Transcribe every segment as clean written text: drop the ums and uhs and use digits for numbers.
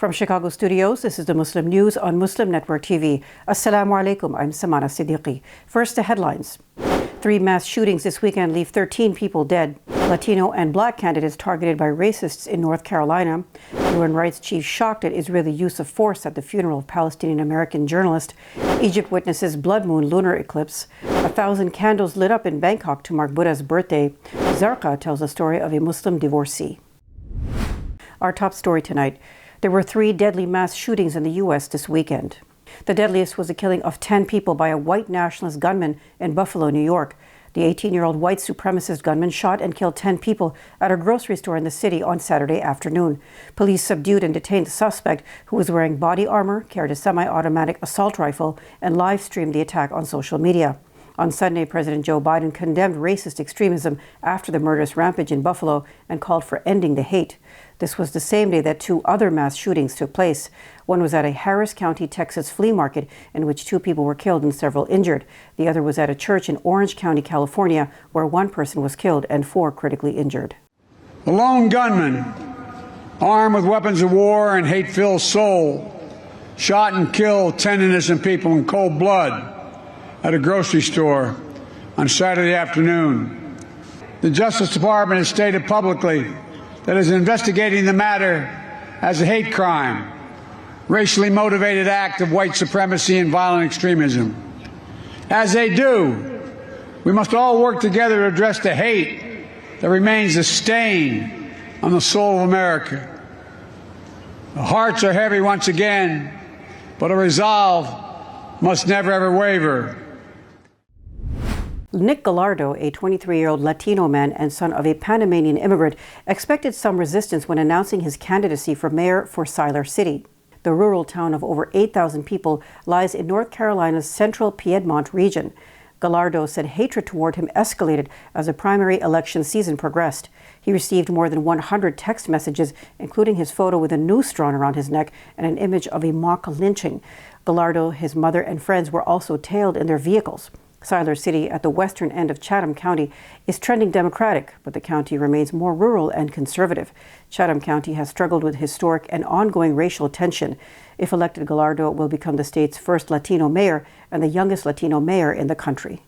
From Chicago studios, this is the Muslim News on Muslim Network TV. Assalamu alaikum, I'm Samana Ziddiqui. First, the headlines. 3 mass shootings this weekend leave 13 people dead. Latino and black candidates targeted by racists in North Carolina. UN rights chief shocked at Israeli use of force at the funeral of Palestinian-American journalist. Egypt witnesses blood moon lunar eclipse. 1,000 candles lit up in Bangkok to mark Buddha's birthday. Zarqa tells the story of a Muslim divorcee. Our top story tonight. There were 3 deadly mass shootings in the U.S. this weekend. The deadliest was the killing of 10 people by a white nationalist gunman in Buffalo, New York. The 18-year-old white supremacist gunman shot and killed 10 people at a grocery store in the city on Saturday afternoon. Police subdued and detained the suspect, who was wearing body armor, carried a semi-automatic assault rifle, and live-streamed the attack on social media. On Sunday, President Joe Biden condemned racist extremism after the murderous rampage in Buffalo and called for ending the hate. This was the same day that 2 other mass shootings took place. One was at a Harris County, Texas flea market in which 2 people were killed and several injured. The other was at a church in Orange County, California, where 1 person was killed and 4 critically injured. A lone gunman, armed with weapons of war and hate-filled soul, shot and killed 10 innocent people in cold blood at a grocery store on Saturday afternoon. The Justice Department has stated publicly that it is investigating the matter as a hate crime, racially motivated act of white supremacy and violent extremism. As they do, we must all work together to address the hate that remains a stain on the soul of America. The hearts are heavy once again, but a resolve must never ever waver. Nick Gallardo, a 23-year-old Latino man and son of a Panamanian immigrant, expected some resistance when announcing his candidacy for mayor for Siler City. The rural town of over 8,000 people lies in North Carolina's central Piedmont region. Gallardo said hatred toward him escalated as the primary election season progressed. He received more than 100 text messages, including his photo with a noose drawn around his neck and an image of a mock lynching. Gallardo, his mother, and friends were also tailed in their vehicles. Siler City, at the western end of Chatham County, is trending Democratic, but the county remains more rural and conservative. Chatham County has struggled with historic and ongoing racial tension. If elected, Gallardo will become the state's first Latino mayor and the youngest Latino mayor in the country.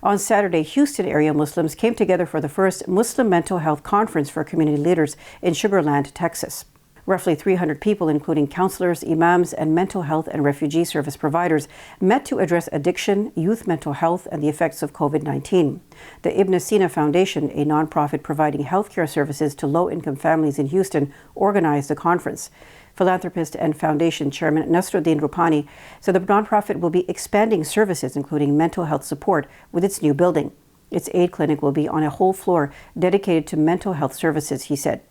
On Saturday, Houston area Muslims came together for the first Muslim mental health conference for community leaders in Sugar Land, Texas. Roughly 300 people, including counselors, imams, and mental health and refugee service providers, met to address addiction, youth mental health, and the effects of COVID-19. The Ibn Sina Foundation, a nonprofit providing healthcare services to low-income families in Houston, organized the conference. Philanthropist and foundation chairman Nasruddin Rupani said the nonprofit will be expanding services, including mental health support, with its new building. Its aid clinic will be on a whole floor dedicated to mental health services, he said.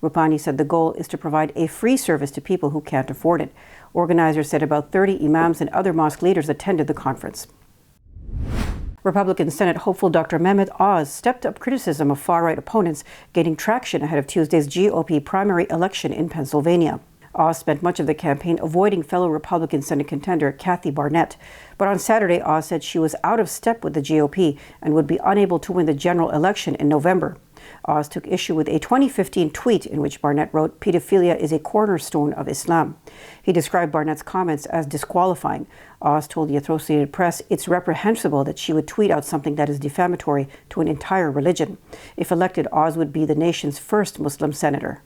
Rupani said the goal is to provide a free service to people who can't afford it. Organizers said about 30 imams and other mosque leaders attended the conference. Republican Senate hopeful Dr. Mehmet Oz stepped up criticism of far-right opponents, gaining traction ahead of Tuesday's GOP primary election in Pennsylvania. Oz spent much of the campaign avoiding fellow Republican Senate contender Kathy Barnette. But on Saturday, Oz said she was out of step with the GOP and would be unable to win the general election in November. Oz took issue with a 2015 tweet in which Barnette wrote, "Pedophilia is a cornerstone of Islam." He described Barnett's comments as disqualifying. Oz told the Associated Press it's reprehensible that she would tweet out something that is defamatory to an entire religion. If elected, Oz would be the nation's first Muslim senator.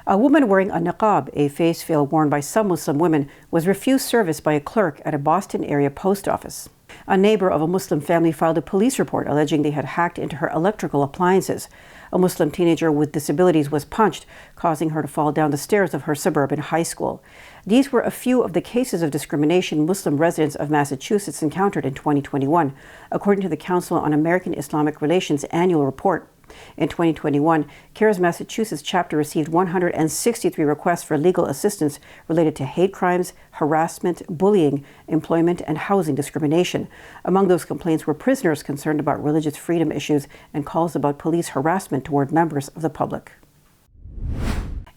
A woman wearing a niqab, a face veil worn by some Muslim women, was refused service by a clerk at a Boston area post office. A neighbor of a Muslim family filed a police report alleging they had hacked into her electrical appliances. A Muslim teenager with disabilities was punched, causing her to fall down the stairs of her suburban high school. These were a few of the cases of discrimination Muslim residents of Massachusetts encountered in 2021, according to the Council on American Islamic Relations annual report. In 2021, CARE's Massachusetts chapter received 163 requests for legal assistance related to hate crimes, harassment, bullying, employment, and housing discrimination. Among those complaints were prisoners concerned about religious freedom issues and calls about police harassment toward members of the public.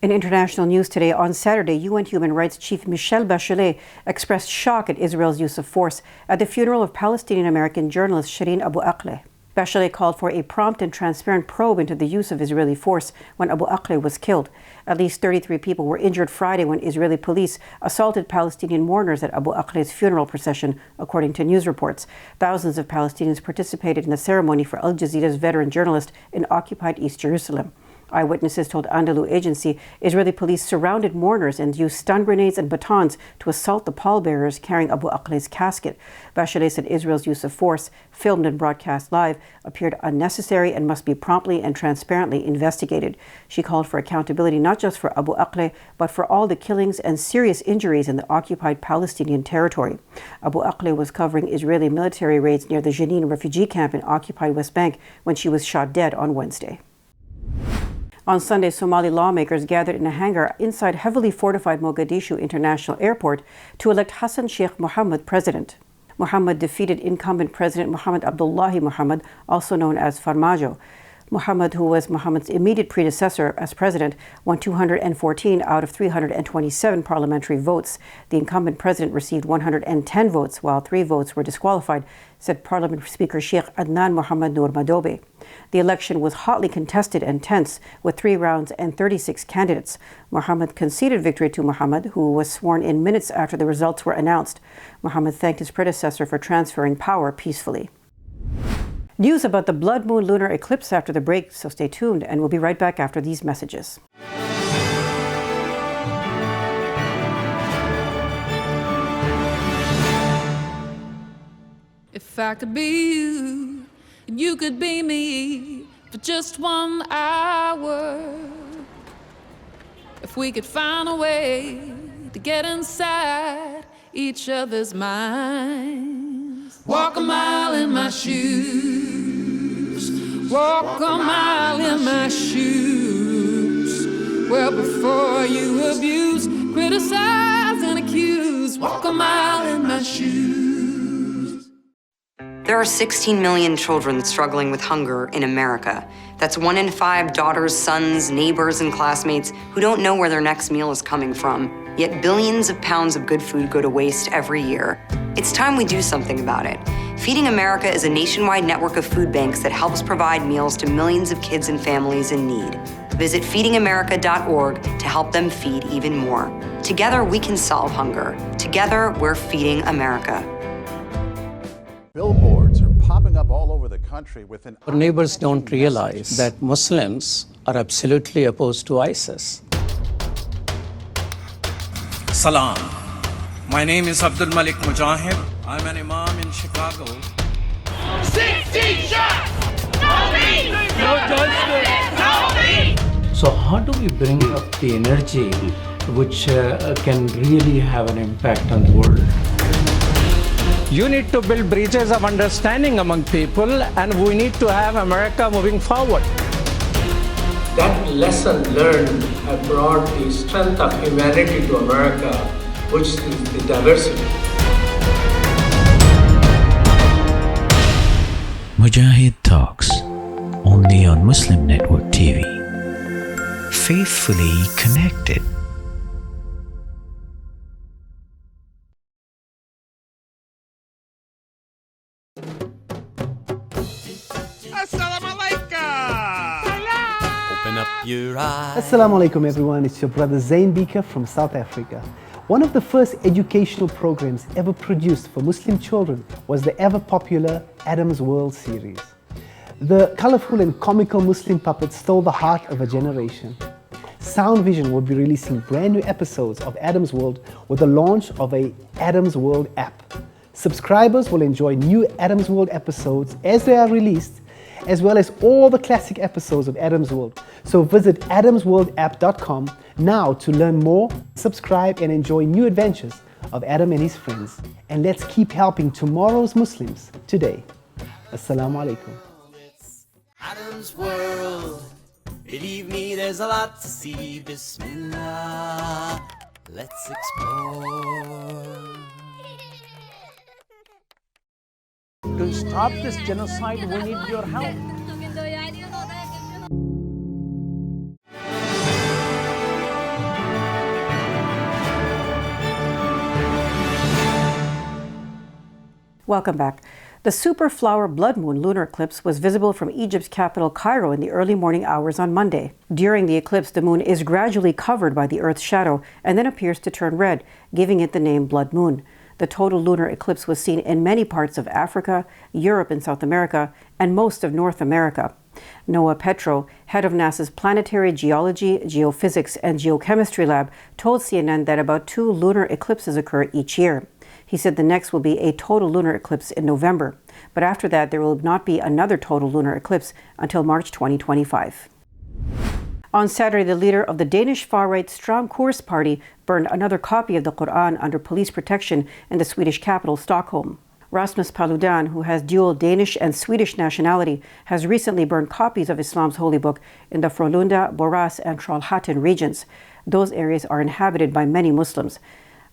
In international news today, on Saturday, UN Human Rights Chief Michelle Bachelet expressed shock at Israel's use of force at the funeral of Palestinian-American journalist Shireen Abu Akleh. Bachelet called for a prompt and transparent probe into the use of Israeli force when Abu Akleh was killed. At least 33 people were injured Friday when Israeli police assaulted Palestinian mourners at Abu Akleh's funeral procession, according to news reports. Thousands of Palestinians participated in the ceremony for Al Jazeera's veteran journalist in occupied East Jerusalem. Eyewitnesses told Anadolu agency Israeli police surrounded mourners and used stun grenades and batons to assault the pallbearers carrying Abu Akleh's casket. Bachelet said Israel's use of force, filmed and broadcast live, appeared unnecessary and must be promptly and transparently investigated. She called for accountability not just for Abu Akleh, but for all the killings and serious injuries in the occupied Palestinian territory. Abu Akleh was covering Israeli military raids near the Jenin refugee camp in occupied West Bank when she was shot dead on Wednesday. On Sunday, Somali lawmakers gathered in a hangar inside heavily fortified Mogadishu International Airport to elect Hassan Sheikh Mohamud president. Mohamud defeated incumbent President Mohammed Abdullahi Mohammed, also known as Farmajo. Mohammed, who was Mohammed's immediate predecessor as president, won 214 out of 327 parliamentary votes. The incumbent president received 110 votes, while 3 votes were disqualified, said Parliament Speaker Sheikh Adnan Mohammed Nur Madobe. The election was hotly contested and tense, with 3 rounds and 36 candidates. Mohammed conceded victory to Mohammed, who was sworn in minutes after the results were announced. Mohammed thanked his predecessor for transferring power peacefully. News about the blood moon lunar eclipse after the break, so stay tuned, and we'll be right back after these messages. If I could be you, and you could be me for just 1 hour. If we could find a way to get inside each other's minds. Walk a mile in my shoes. Walk a mile in my shoes. Well, before you abuse, criticize, and accuse. Walk a mile in my shoes. There are 16 million children struggling with hunger in America. That's 1 in 5 daughters, sons, neighbors, and classmates who don't know where their next meal is coming from. Yet billions of pounds of good food go to waste every year. It's time we do something about it. Feeding America is a nationwide network of food banks that helps provide meals to millions of kids and families in need. Visit feedingamerica.org to help them feed even more. Together, we can solve hunger. Together, we're feeding America. Billboards are popping up all over the country with an... Our neighbors don't realize that Muslims are absolutely opposed to ISIS. Salam. My name is Abdul Malik Mujahid. I'm an imam in Chicago. 16 shots! No me! No justice! No me! So how do we bring up the energy which can really have an impact on the world? You need to build bridges of understanding among people, and we need to have America moving forward. That lesson learned brought the strength of humanity to America, which is the diversity. Mujahid Talks, only on Muslim Network TV. Faithfully connected. Assalamu alaikum everyone, it's your brother Zain Bika from South Africa. One of the first educational programs ever produced for Muslim children was the ever popular Adam's World series. The colorful and comical Muslim puppets stole the heart of a generation. Sound Vision will be releasing brand new episodes of Adam's World with the launch of a Adam's World app. Subscribers will enjoy new Adam's World episodes as they are released, as well as all the classic episodes of Adam's World. So visit adamsworldapp.com now to learn more, subscribe, and enjoy new adventures of Adam and his friends. And let's keep helping tomorrow's Muslims today. Assalamu alaikum. It's Adam's World. Believe me, there's a lot to see. Bismillah. Let's explore. To stop this genocide, we need your help. Welcome back. The super-flower blood moon lunar eclipse was visible from Egypt's capital Cairo in the early morning hours on Monday. During the eclipse, the moon is gradually covered by the Earth's shadow and then appears to turn red, giving it the name blood moon. The total lunar eclipse was seen in many parts of Africa, Europe and South America, and most of North America. Noah Petro, head of NASA's Planetary Geology, Geophysics, and Geochemistry lab, told CNN that about 2 lunar eclipses occur each year. He said the next will be a total lunar eclipse in November, but after that there will not be another total lunar eclipse until March 2025. On Saturday, the leader of the Danish far-right Stram Kurs party burned another copy of the Quran under police protection in the Swedish capital, Stockholm. Rasmus Paludan, who has dual Danish and Swedish nationality, has recently burned copies of Islam's holy book in the Frölunda, Borås, and Trollhättan regions. Those areas are inhabited by many Muslims.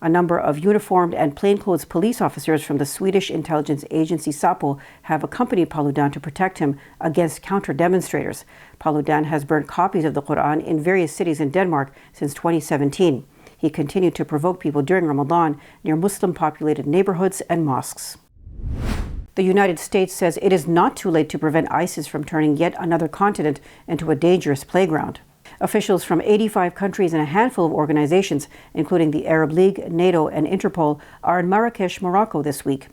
A number of uniformed and plainclothes police officers from the Swedish intelligence agency Säpo have accompanied Paludan to protect him against counter-demonstrators. Paludan has burned copies of the Quran in various cities in Denmark since 2017. He continued to provoke people during Ramadan near Muslim-populated neighborhoods and mosques. The United States says it is not too late to prevent ISIS from turning yet another continent into a dangerous playground. Officials from 85 countries and a handful of organizations, including the Arab League, NATO, and Interpol, are in Marrakesh, Morocco this week.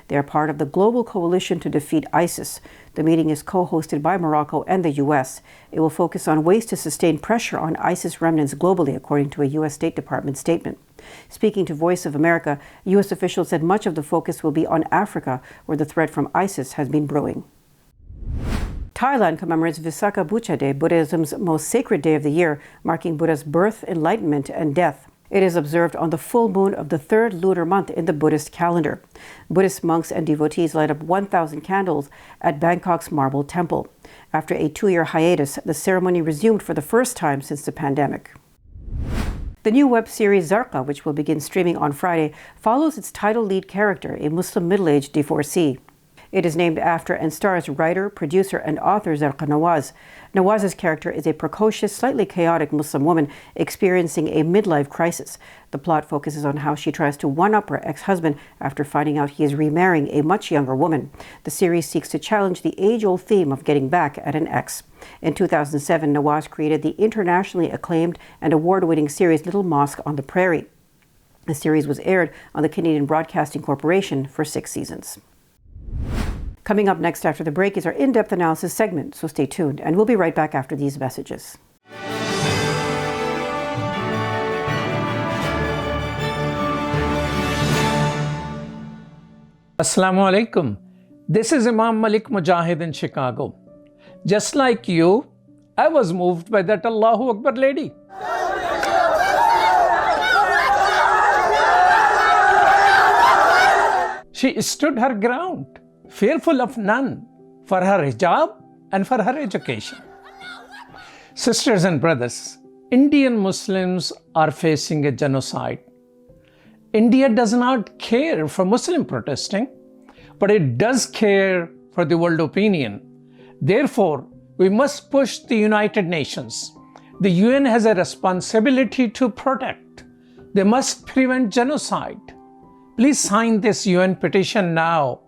They are part of the global coalition to defeat ISIS. The meeting is co-hosted by Morocco and the U.S. It will focus on ways to sustain pressure on ISIS remnants globally, according to a U.S. State Department statement. Speaking to Voice of America, U.S. officials said much of the focus will be on Africa, where the threat from ISIS has been brewing. Thailand commemorates Visakha Buddha Day, Buddhism's most sacred day of the year, marking Buddha's birth, enlightenment, and death. It is observed on the full moon of the 3rd lunar month in the Buddhist calendar. Buddhist monks and devotees light up 1,000 candles at Bangkok's Marble Temple. After a 2-year hiatus, the ceremony resumed for the first time since the pandemic. The new web series Zarqa, which will begin streaming on Friday, follows its title lead character, a Muslim middle-aged divorcee. It is named after and stars writer, producer, and author Zarqa Nawaz. Nawaz's character is a precocious, slightly chaotic Muslim woman experiencing a midlife crisis. The plot focuses on how she tries to one-up her ex-husband after finding out he is remarrying a much younger woman. The series seeks to challenge the age-old theme of getting back at an ex. In 2007, Nawaz created the internationally acclaimed and award-winning series Little Mosque on the Prairie. The series was aired on the Canadian Broadcasting Corporation for 6 seasons. Coming up next after the break is our in-depth analysis segment, so stay tuned, and we'll be right back after these messages. Assalamu alaikum. This is Imam Malik Mujahid in Chicago. Just like you, I was moved by that Allahu Akbar lady. She stood her ground, fearful of none, for her hijab and for her education. Sisters and brothers, Indian Muslims are facing a genocide. India does not care for Muslim protesting, but it does care for the world opinion. Therefore, we must push the United Nations. The UN has a responsibility to protect. They must prevent genocide. Please sign this UN petition now.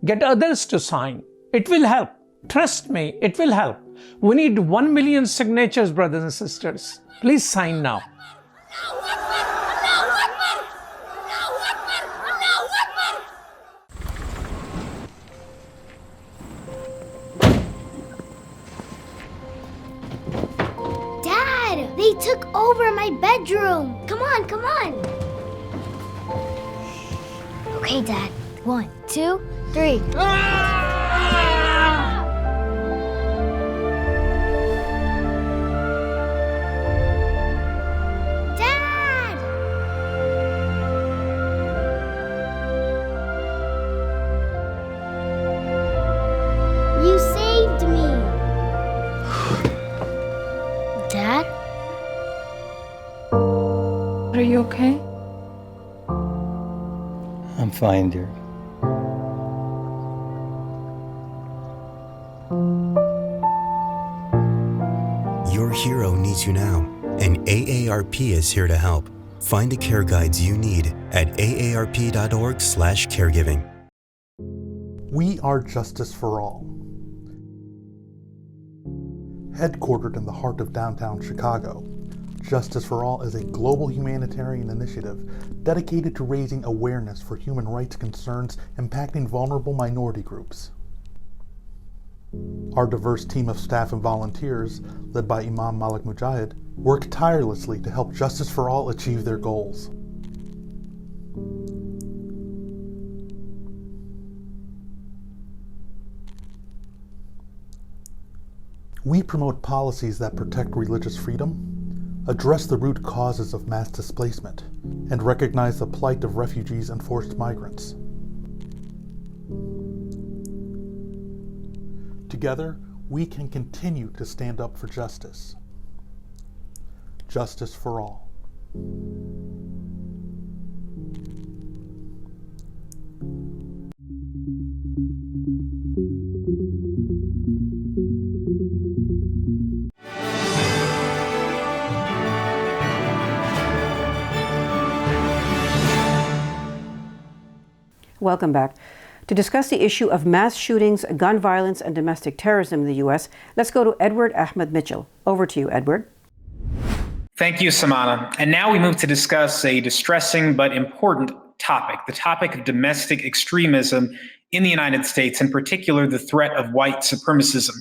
Get others to sign. It will help. Trust me, it will help. We need 1 million signatures, brothers and sisters. Please sign now. Dad, they took over my bedroom. Come on, come on. Okay, Dad. 1, 2, 3. Dad! You saved me. Dad? Are you okay? I'm fine, dear. Your hero needs you now, and AARP is here to help. Find the care guides you need at aarp.org/caregiving. We are Justice for All. Headquartered in the heart of downtown Chicago, Justice for All is a global humanitarian initiative dedicated to raising awareness for human rights concerns impacting vulnerable minority groups. Our diverse team of staff and volunteers, led by Imam Malik Mujahid, work tirelessly to help Justice for All achieve their goals. We promote policies that protect religious freedom, address the root causes of mass displacement, and recognize the plight of refugees and forced migrants. Together, we can continue to stand up for justice. Justice for all. Welcome back. To discuss the issue of mass shootings, gun violence, and domestic terrorism in the U.S., let's go to Edward Ahmed Mitchell. Over to you, Edward. Thank you, Samana. And now we move to discuss a distressing but important topic, the topic of domestic extremism in the United States, in particular, the threat of white supremacism.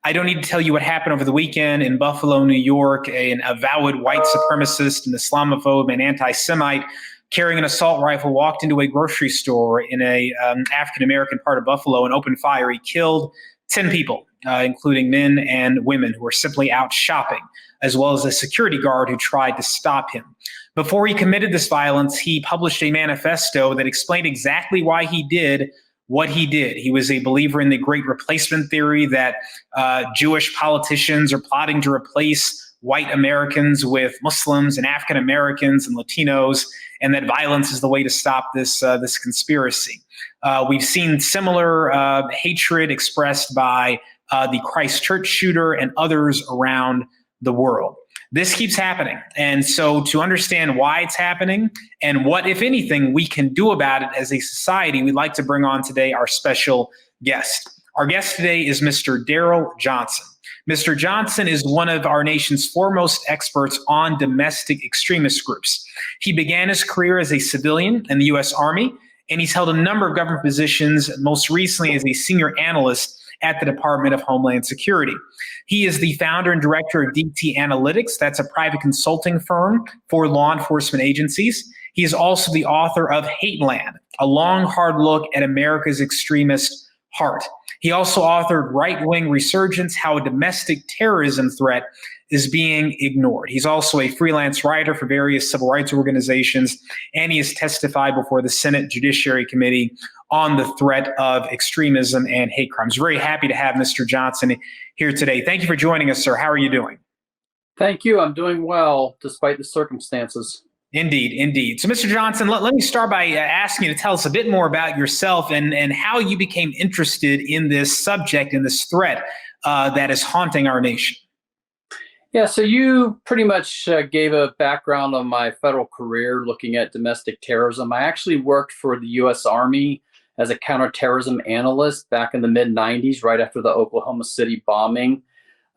I don't need to tell you what happened over the weekend in Buffalo, New York. An avowed white supremacist, an Islamophobe, an anti-Semite carrying an assault rifle walked into a grocery store in a African-American part of Buffalo and opened fire. He killed 10 people, including men and women who were simply out shopping, as well as a security guard who tried to stop him. Before he committed this violence, he published a manifesto that explained exactly why he did what he did. He was a believer in the Great Replacement theory that Jewish politicians are plotting to replace white Americans with Muslims and African Americans and Latinos, and that violence is the way to stop this conspiracy. We've seen similar hatred expressed by the Christchurch shooter and others around the world. This keeps happening. And so to understand why it's happening and what, if anything, we can do about it as a society, we'd like to bring on today our special guest. Our guest today is Mr. Daryl Johnson. Mr. Johnson is one of our nation's foremost experts on domestic extremist groups. He began his career as a civilian in the U.S. Army, and he's held a number of government positions, most recently as a senior analyst at the Department of Homeland Security. He is the founder and director of DT Analytics. That's a private consulting firm for law enforcement agencies. He is also the author of Hateland, a long, hard look at America's extremist heart. He also authored Right-Wing Resurgence, How a Domestic Terrorism Threat is Being Ignored. He's also a freelance writer for various civil rights organizations, and he has testified before the Senate Judiciary Committee on the threat of extremism and hate crimes. Very happy to have Mr. Johnson here today. Thank you for joining us, sir. How are you doing? Thank you. I'm doing well, despite the circumstances. Indeed, indeed. So, Mr. Johnson, let me start by asking you to tell us a bit more about yourself and how you became interested in this subject and this threat that is haunting our nation. Yeah, so you pretty much gave a background on my federal career looking at domestic terrorism. I actually worked for the U.S. Army as a counterterrorism analyst back in the mid-'90s, right after the Oklahoma City bombing.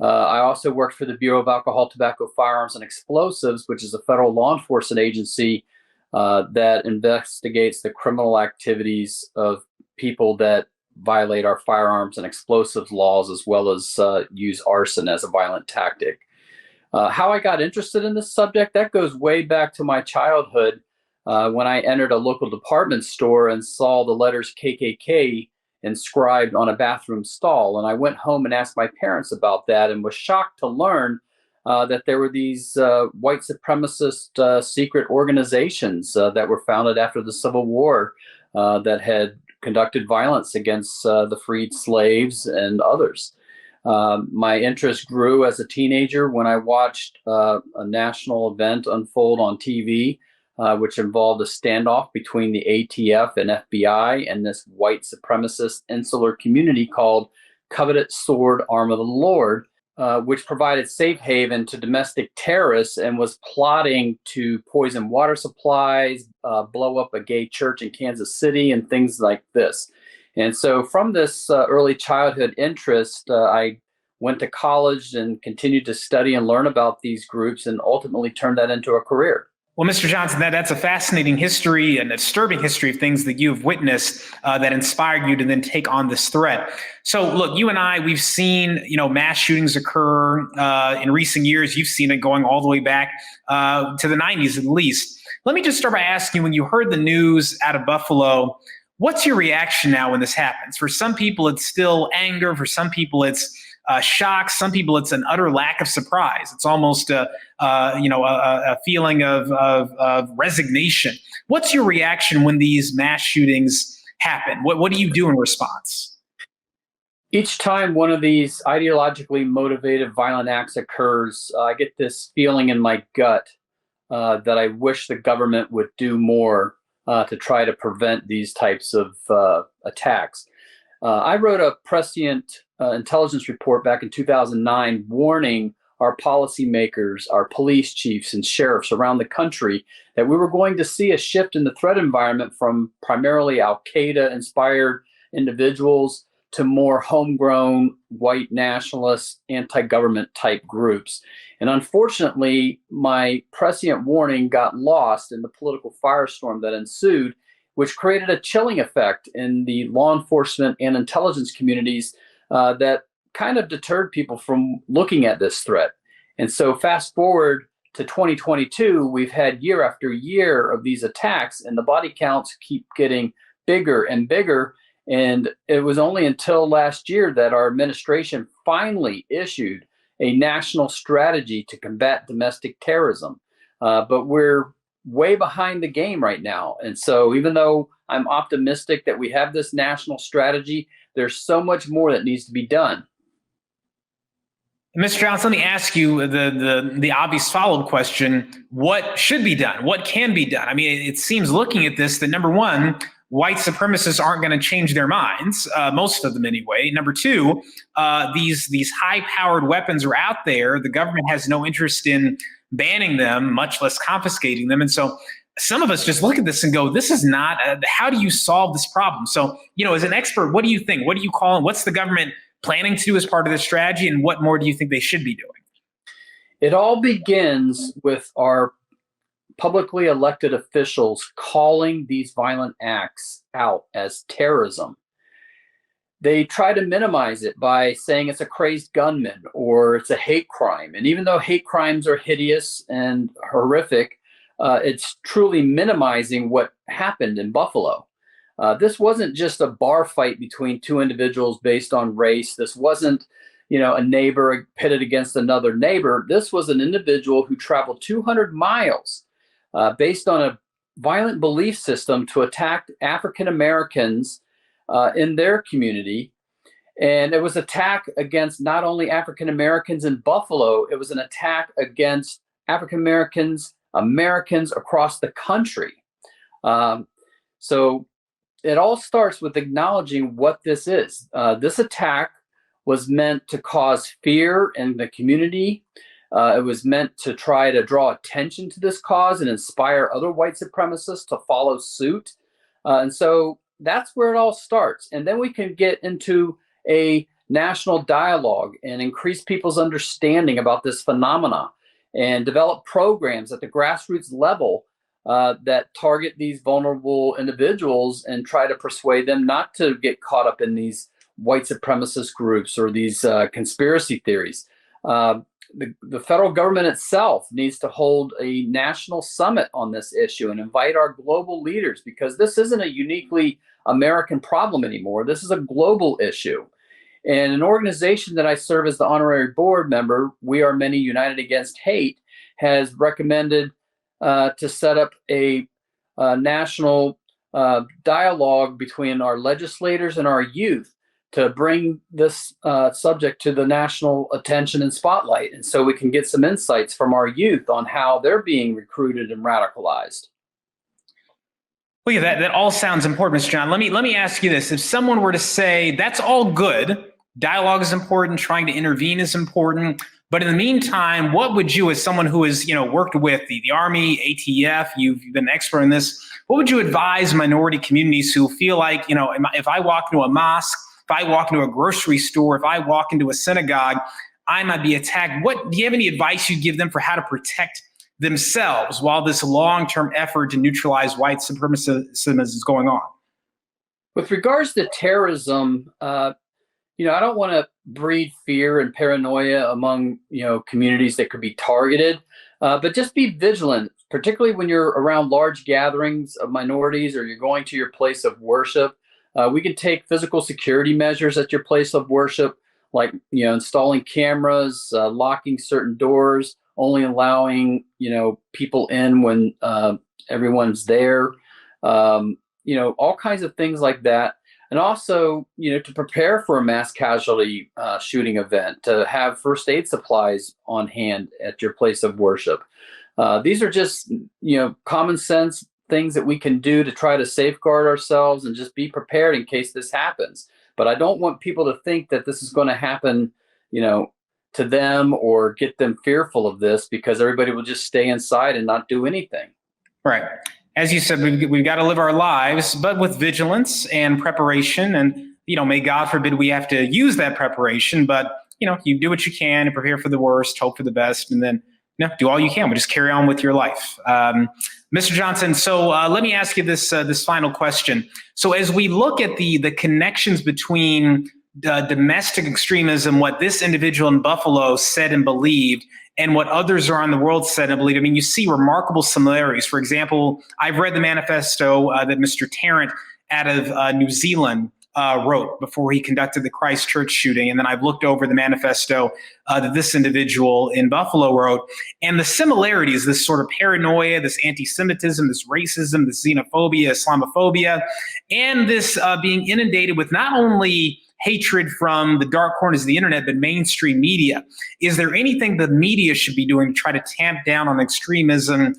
I also worked for the Bureau of Alcohol, Tobacco, Firearms, and Explosives, which is a federal law enforcement agency that investigates the criminal activities of people that violate our firearms and explosives laws, as well as use arson as a violent tactic. How I got interested in this subject, that goes way back to my childhood when I entered a local department store and saw the letters KKK inscribed on a bathroom stall. And I went home and asked my parents about that and was shocked to learn that there were these white supremacist secret organizations that were founded after the Civil War that had conducted violence against the freed slaves and others. My interest grew as a teenager when I watched a national event unfold on TV, which involved a standoff between the ATF and FBI and this white supremacist insular community called Covenant Sword Arm of the Lord, which provided safe haven to domestic terrorists and was plotting to poison water supplies, blow up a gay church in Kansas City, and things like this. And so from this early childhood interest, I went to college and continued to study and learn about these groups and ultimately turned that into a career. Well, Mr. Johnson, that's a fascinating history and a disturbing history of things that you've witnessed that inspired you to then take on this threat. So, look, you and I, we've seen, mass shootings occur in recent years. You've seen it going all the way back to the 90s at least. Let me just start by asking, when you heard the news out of Buffalo, what's your reaction now when this happens? For some people, it's still anger. For some people, it's shock. Some people, it's an utter lack of surprise. It's almost a feeling of resignation. What's your reaction when these mass shootings happen? What do you do in response? Each time one of these ideologically motivated violent acts occurs, I get this feeling in my gut that I wish the government would do more to try to prevent these types of attacks. I wrote a prescient intelligence report back in 2009 warning our policymakers, our police chiefs and sheriffs around the country that we were going to see a shift in the threat environment from primarily Al-Qaeda inspired individuals to more homegrown white nationalist anti-government type groups. And unfortunately, my prescient warning got lost in the political firestorm that ensued, which created a chilling effect in the law enforcement and intelligence communities that kind of deterred people from looking at this threat. And so fast forward to 2022, we've had year after year of these attacks, and the body counts keep getting bigger and bigger. And it was only until last year that our administration finally issued a national strategy to combat domestic terrorism. But we're way behind the game right now. And so even though I'm optimistic that we have this national strategy, there's so much more that needs to be done. Mr. Johnson, let me ask you the obvious follow-up question. What should be done? What can be done? I mean, it seems looking at this that, number one, white supremacists aren't going to change their minds, most of them anyway. Number two, these high-powered weapons are out there. The government has no interest in banning them, much less confiscating them. And so some of us just look at this and go, this is not, how do you solve this problem? So, as an expert, what do you think? What do you call it? What's the government planning to do as part of this strategy? And what more do you think they should be doing? It all begins with our publicly elected officials calling these violent acts out as terrorism. They try to minimize it by saying it's a crazed gunman or it's a hate crime. And even though hate crimes are hideous and horrific, it's truly minimizing what happened in Buffalo. This wasn't just a bar fight between two individuals based on race. This wasn't, a neighbor pitted against another neighbor. This was an individual who traveled 200 miles based on a violent belief system to attack African Americans in their community. And it was an attack against not only African Americans in Buffalo, it was an attack against African Americans across the country. So it all starts with acknowledging what this is. This attack was meant to cause fear in the community. It was meant to try to draw attention to this cause and inspire other white supremacists to follow suit. And so that's where it all starts. And then we can get into a national dialogue and increase people's understanding about this phenomena and develop programs at the grassroots level that target these vulnerable individuals and try to persuade them not to get caught up in these white supremacist groups or these conspiracy theories. The federal government itself needs to hold a national summit on this issue and invite our global leaders, because this isn't a uniquely American problem anymore. This is a global issue. And an organization that I serve as the honorary board member, We Are Many United Against Hate, has recommended to set up a national dialogue between our legislators and our youth to bring this subject to the national attention and spotlight. And so we can get some insights from our youth on how they're being recruited and radicalized. Well, yeah, that all sounds important, Mr. John. Let me ask you this. If someone were to say, that's all good, dialogue is important, trying to intervene is important, But in the meantime, what would you, as someone who has, worked with the Army, ATF, you've been an expert in this, what would you advise minority communities who feel like, if I walk into a mosque, if I walk into a grocery store, if I walk into a synagogue, I might be attacked? Do you have any advice you'd give them for how to protect themselves while this long-term effort to neutralize white supremacism is going on? With regards to terrorism, I don't want to breed fear and paranoia among, communities that could be targeted, but just be vigilant, particularly when you're around large gatherings of minorities or you're going to your place of worship. We can take physical security measures at your place of worship, like, installing cameras, locking certain doors, only allowing, people in when everyone's there, all kinds of things like that. And also, to prepare for a mass casualty shooting event, to have first aid supplies on hand at your place of worship. These are just, common sense things that we can do to try to safeguard ourselves and just be prepared in case this happens. But I don't want people to think that this is going to happen, to them or get them fearful of this, because everybody will just stay inside and not do anything. Right. As you said, we've got to live our lives, but with vigilance and preparation. And, may God forbid we have to use that preparation, but, you do what you can and prepare for the worst, hope for the best, and then, do all you can. But just carry on with your life. Mr. Johnson, so let me ask you this final question. So as we look at the connections between domestic extremism, what this individual in Buffalo said and believed, and what others around the world said and believed, you see remarkable similarities. For example, I've read the manifesto that Mr. Tarrant out of New Zealand wrote before he conducted the Christchurch shooting. And then I've looked over the manifesto that this individual in Buffalo wrote. And the similarities, this sort of paranoia, this anti-Semitism, this racism, this xenophobia, Islamophobia, and this being inundated with not only hatred from the dark corners of the internet, but mainstream media. Is there anything the media should be doing to try to tamp down on extremism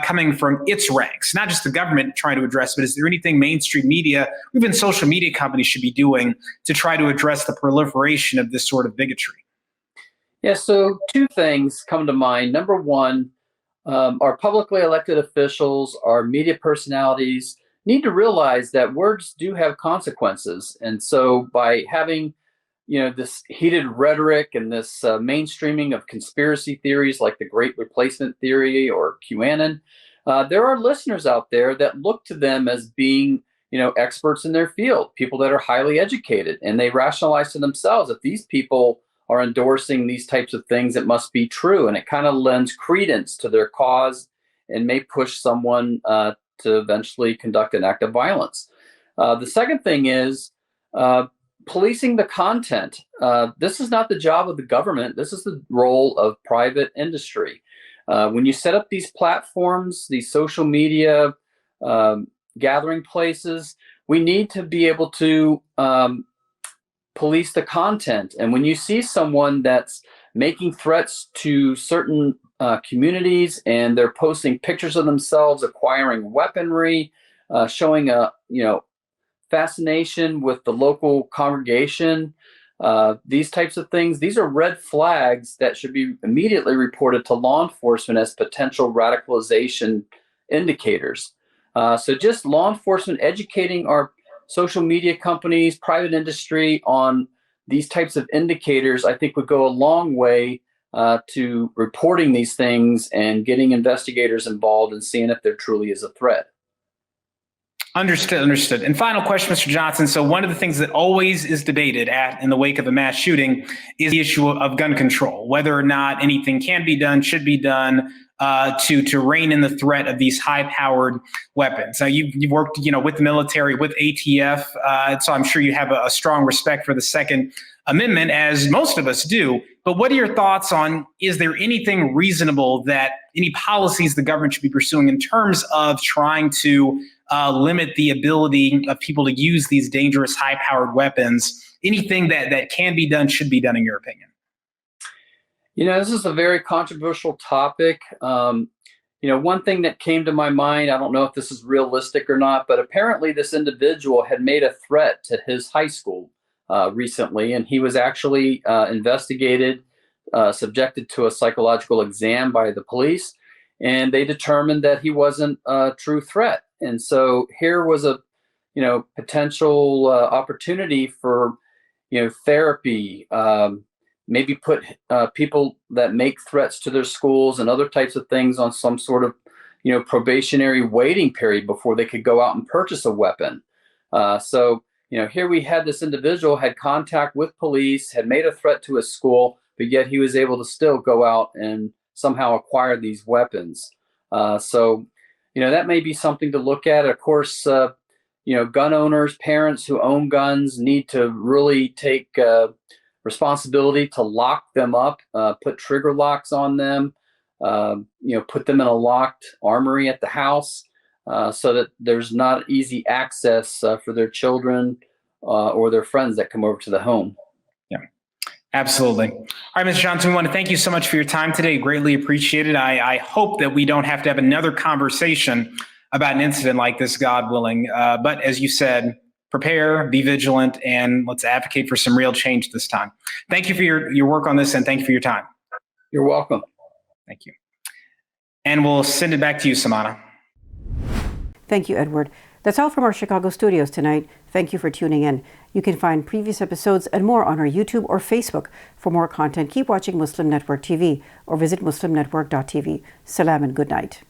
coming from its ranks? Not just the government trying to address, but is there anything mainstream media, even social media companies, should be doing to try to address the proliferation of this sort of bigotry? Yeah, so two things come to mind. Number one, our publicly elected officials, our media personalities, need to realize that words do have consequences. And so by having, this heated rhetoric and this mainstreaming of conspiracy theories like the Great Replacement Theory or QAnon, there are listeners out there that look to them as being, experts in their field, people that are highly educated, and they rationalize to themselves, if these people are endorsing these types of things, it must be true. And it kind of lends credence to their cause and may push someone to eventually conduct an act of violence. The second thing is policing the content. This is not the job of the government. This is the role of private industry. When you set up these platforms, these social media gathering places, we need to be able to police the content. And when you see someone that's making threats to certain communities, and they're posting pictures of themselves acquiring weaponry, showing a fascination with the local congregation, these types of things, these are red flags that should be immediately reported to law enforcement as potential radicalization indicators. So just law enforcement educating our social media companies, private industry on these types of indicators, I think would go a long way to reporting these things and getting investigators involved and seeing if there truly is a threat. Understood. And final question, Mr. Johnson. So one of the things that always is debated in the wake of a mass shooting is the issue of gun control, whether or not anything can be done, should be done to rein in the threat of these high-powered weapons. Now, you've worked, with the military, with ATF, so I'm sure you have a strong respect for the Second Amendment, as most of us do. But what are your thoughts on, is there anything reasonable that any policies the government should be pursuing in terms of trying to limit the ability of people to use these dangerous high-powered weapons? Anything that can be done, should be done, in your opinion? This is a very controversial topic. One thing that came to my mind, I don't know if this is realistic or not, but apparently this individual had made a threat to his high school recently, and he was actually investigated subjected to a psychological exam by the police, and they determined that he wasn't a true threat. And so here was a potential opportunity for therapy, maybe put people that make threats to their schools and other types of things on some sort of probationary waiting period before they could go out and purchase a weapon. So here we had this individual had contact with police, had made a threat to his school, but yet he was able to still go out and somehow acquire these weapons. So that may be something to look at. Of course, gun owners, parents who own guns need to really take responsibility to lock them up, put trigger locks on them, put them in a locked armory at the house so that there's not easy access for their children or their friends that come over to the home. Yeah, absolutely. All right, Mr. Johnson, we want to thank you so much for your time today. Greatly appreciated. I hope that we don't have to have another conversation about an incident like this, God willing. But as you said, prepare, be vigilant, and let's advocate for some real change this time. Thank you for your work on this, and thank you for your time. You're welcome. Thank you. And we'll send it back to you, Samana. Thank you, Edward. That's all from our Chicago studios tonight. Thank you for tuning in. You can find previous episodes and more on our YouTube or Facebook. For more content, keep watching Muslim Network TV or visit muslimnetwork.tv. Salam and good night.